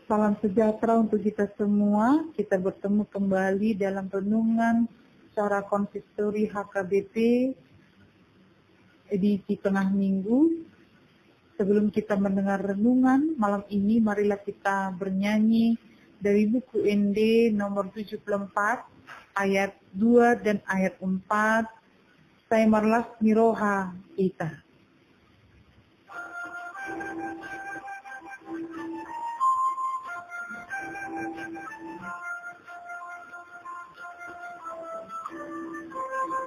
Salam sejahtera untuk kita semua. Kita bertemu kembali dalam renungan secara konsistori HKBP edisi tengah minggu. Sebelum kita mendengar renungan malam ini, marilah kita bernyanyi dari buku ND nomor 74 ayat 2 dan ayat 4. Saya marlas miroha kita.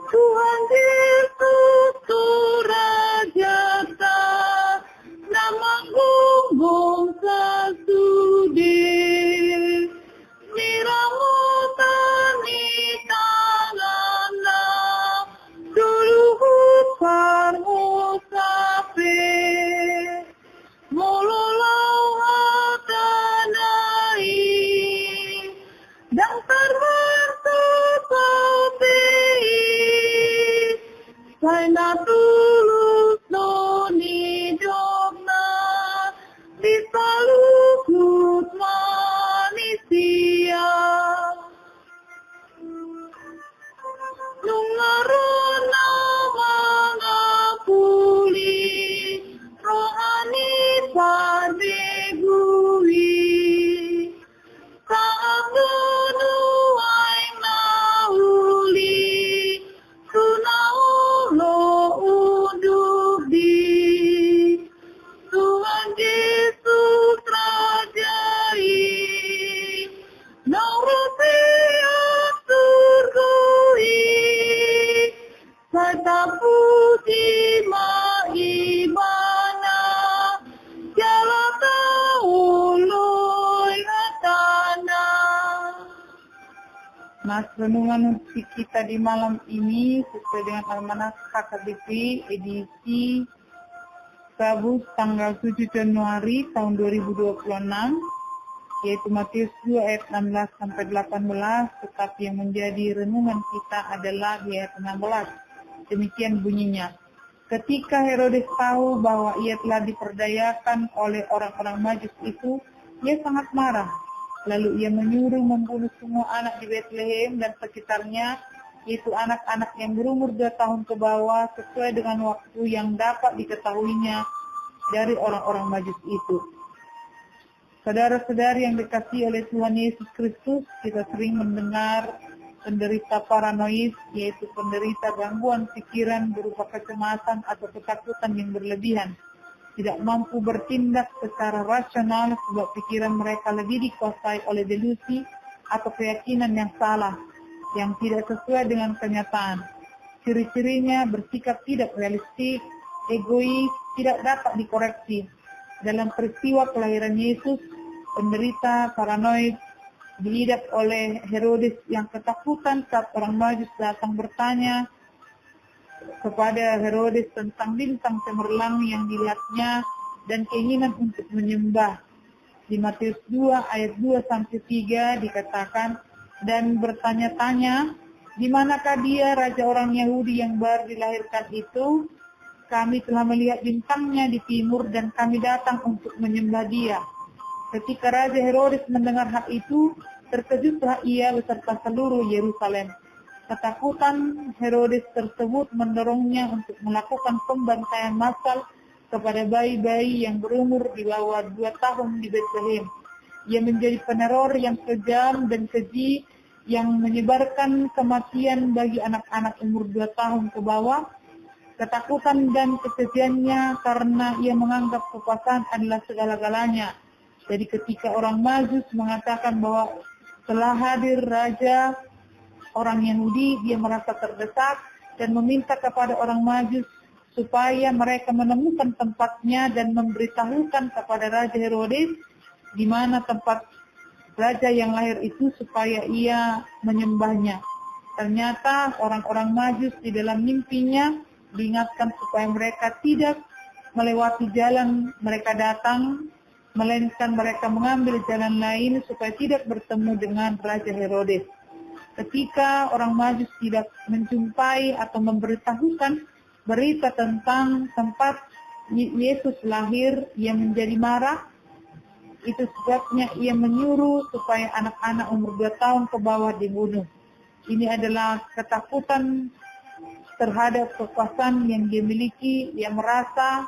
Tuhan Yesus tu Raja ta, nama gumbung sasudi, miramu tani tanganna, dulu huparmu sape, mululau hatanai, dan Saina tulus noni jogna di salukut manusia nungarona mangapuli rohani padegui saat nunuai nauli sunau Tuhan Yesus Rajai, Naurusia surgui, Saya puji maibana, Jala taului hatana. Mas renungan untuk kita di malam ini sesuai dengan almanak HKBP edisi Rabu tanggal 7 Januari tahun 2026, yaitu Matius 2 ayat 16 sampai 18, tetapi yang menjadi renungan kita adalah di ayat 16. Demikian bunyinya. Ketika Herodes tahu bahwa ia telah diperdayakan oleh orang-orang Majus itu, ia sangat marah. Lalu ia menyuruh membunuh semua anak di Bethlehem dan sekitarnya, yaitu anak-anak yang berumur 2 tahun ke bawah, sesuai dengan waktu yang dapat diketahuinya dari orang-orang Majus itu. Saudara-saudari yang dikasihi oleh Tuhan Yesus Kristus, kita sering mendengar penderita paranoid, yaitu penderita gangguan pikiran berupa kecemasan atau ketakutan yang berlebihan, tidak mampu bertindak secara rasional sebab pikiran mereka lebih dikuasai oleh delusi atau keyakinan yang salah, yang tidak sesuai dengan kenyataan. Ciri-cirinya bersikap tidak realistik, egois, tidak dapat dikoreksi. Dalam peristiwa kelahiran Yesus, penderita paranoid diidap oleh Herodes yang ketakutan saat orang Majus datang bertanya kepada Herodes tentang bintang cemerlang yang dilihatnya dan keinginan untuk menyembah. Di Matius 2 ayat 2-3 dikatakan, dan bertanya-tanya, di manakah dia raja orang Yahudi yang baru dilahirkan itu? Kami telah melihat bintangnya di timur dan kami datang untuk menyembah dia. Ketika Raja Herodes mendengar hal itu, terkejutlah ia beserta seluruh Yerusalem. Ketakutan Herodes tersebut mendorongnya untuk melakukan pembantaian massal kepada bayi-bayi yang berumur di bawah 2 tahun di Bethlehem. Ia menjadi peneror yang kejam dan keji yang menyebarkan kematian bagi anak-anak umur 2 tahun ke bawah. Ketakutan dan kekejiannya karena ia menganggap kekuasaan adalah segala-galanya. Jadi ketika orang Majus mengatakan bahwa telah hadir raja orang Yahudi, dia merasa terdesak dan meminta kepada orang Majus supaya mereka menemukan tempatnya dan memberitahukan kepada Raja Herodes di mana tempat raja yang lahir itu supaya ia menyembahnya. Ternyata orang-orang Majus di dalam mimpinya diingatkan supaya mereka tidak melewati jalan mereka datang, melainkan mereka mengambil jalan lain supaya tidak bertemu dengan Raja Herodes. Ketika orang Majus tidak menjumpai atau memberitahukan berita tentang tempat Yesus lahir, ia menjadi marah Itu sebabnya ia menyuruh supaya anak-anak umur 2 tahun ke bawah dibunuh. Ini adalah ketakutan terhadap kekuasaan yang dia miliki. Dia merasa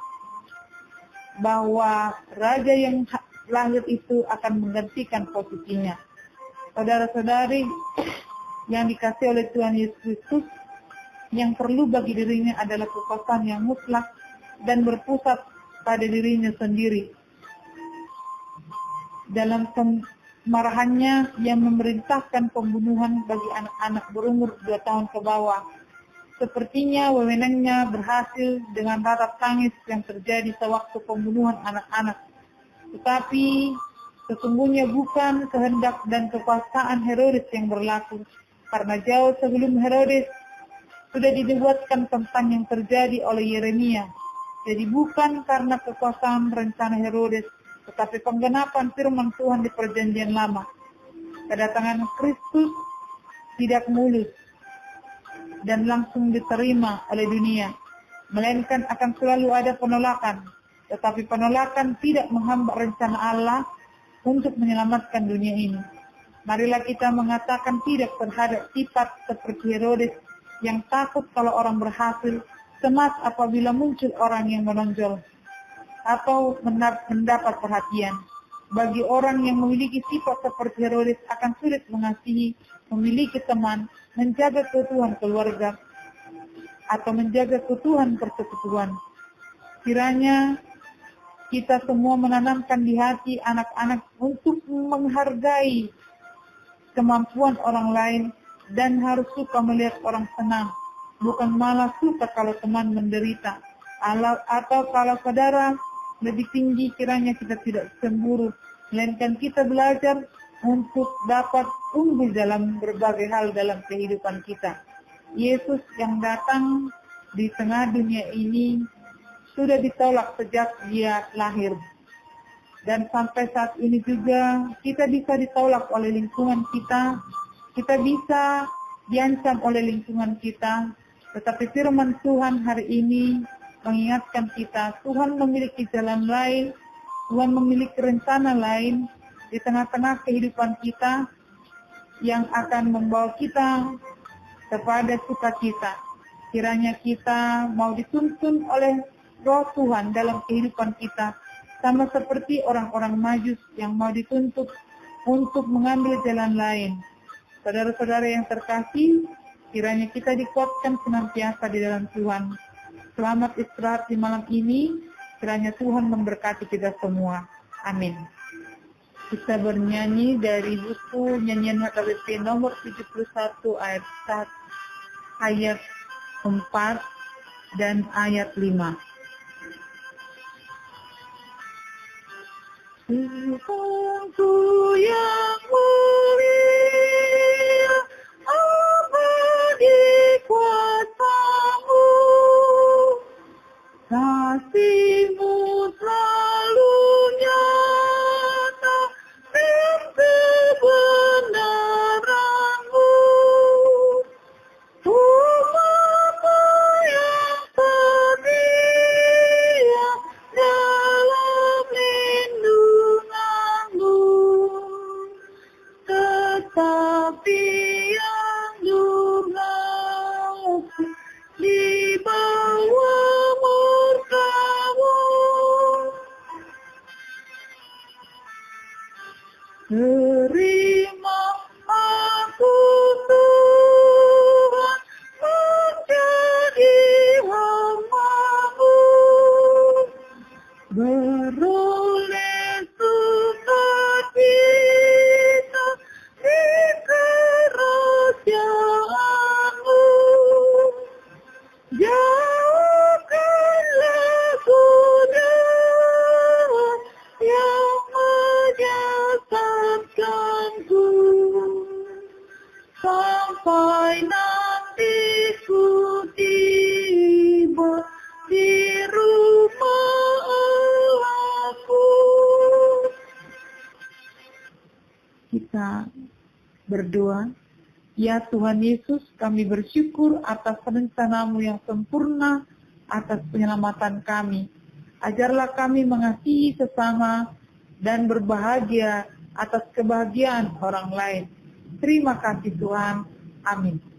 bahwa raja yang lahir itu akan menggantikan posisinya. Saudara-saudari yang dikasihi oleh Tuhan Yesus Kristus, yang perlu bagi dirinya adalah kekuasaan yang mutlak dan berpusat pada dirinya sendiri. Dalam kemarahannya, yang memerintahkan pembunuhan bagi anak-anak berumur 2 tahun ke bawah. Sepertinya wewenangnya berhasil dengan ratap tangis yang terjadi sewaktu pembunuhan anak-anak. Tetapi sesungguhnya bukan kehendak dan kekuasaan Herodes yang berlaku, karena jauh sebelum Herodes sudah dinubuatkan tentang yang terjadi oleh Yeremia. Jadi bukan karena kekuasaan rencana Herodes, tetapi penggenapan firman Tuhan di perjanjian lama. Kedatangan Kristus tidak mulus dan langsung diterima oleh dunia, melainkan akan selalu ada penolakan. Tetapi penolakan tidak menghambat rencana Allah untuk menyelamatkan dunia ini. Marilah kita mengatakan tidak terhadap sifat seperti Herodes yang takut kalau orang berhasil, cemas apabila muncul orang yang menonjol atau mendapat perhatian. Bagi orang yang memiliki sifat seperti Herodes akan sulit mengasihi, memiliki teman, menjaga keutuhan keluarga, atau menjaga keutuhan persekutuan. Kiranya kita semua menanamkan di hati anak-anak untuk menghargai kemampuan orang lain dan harus suka melihat orang senang, bukan malah suka kalau teman menderita. Atau kalau saudara lebih tinggi, kiranya kita tidak cemburu, melainkan kita belajar untuk dapat unggul dalam berbagai hal dalam kehidupan kita. Yesus yang datang di tengah dunia ini sudah ditolak sejak dia lahir. Dan sampai saat ini juga kita bisa ditolak oleh lingkungan kita. Kita bisa diancam oleh lingkungan kita. Tetapi firman Tuhan hari ini mengingatkan kita, Tuhan memiliki jalan lain, Tuhan memiliki rencana lain di tengah-tengah kehidupan kita yang akan membawa kita kepada sukacita. Kiranya kita mau dituntun oleh Roh Tuhan dalam kehidupan kita, sama seperti orang-orang Majus yang mau dituntut untuk mengambil jalan lain. Saudara-saudara yang terkasih, kiranya kita dikuatkan senantiasa di dalam Tuhan. Selamat istirahat di malam ini, kiranya Tuhan memberkati kita semua. Amin. Kita bernyanyi dari buku Nyanyian HKBP nomor 71 ayat 4 dan ayat 5. Tuhanku yang mulia, abadi kuasa-Mu, kasih-Mu selalu nyata dan kebenaran-Mu. Umat-Mu yang setia dalam lindungan-Mu, tetapi yang durhaka di bawah murka-Mu. Terima aku Tuhan menjadi hamba-Mu, beroleh sukacita di kerajaan-Mu. Jauhkanlah godaan yang menyesatkanku, sampai nanti ku tiba di rumah Allahku. Kita berdoa. Ya Tuhan Yesus, kami bersyukur atas rencana-Mu yang sempurna atas penyelamatan kami. Ajarlah kami mengasihi sesama dan berbahagia atas kebahagiaan orang lain. Terima kasih Tuhan. Amin.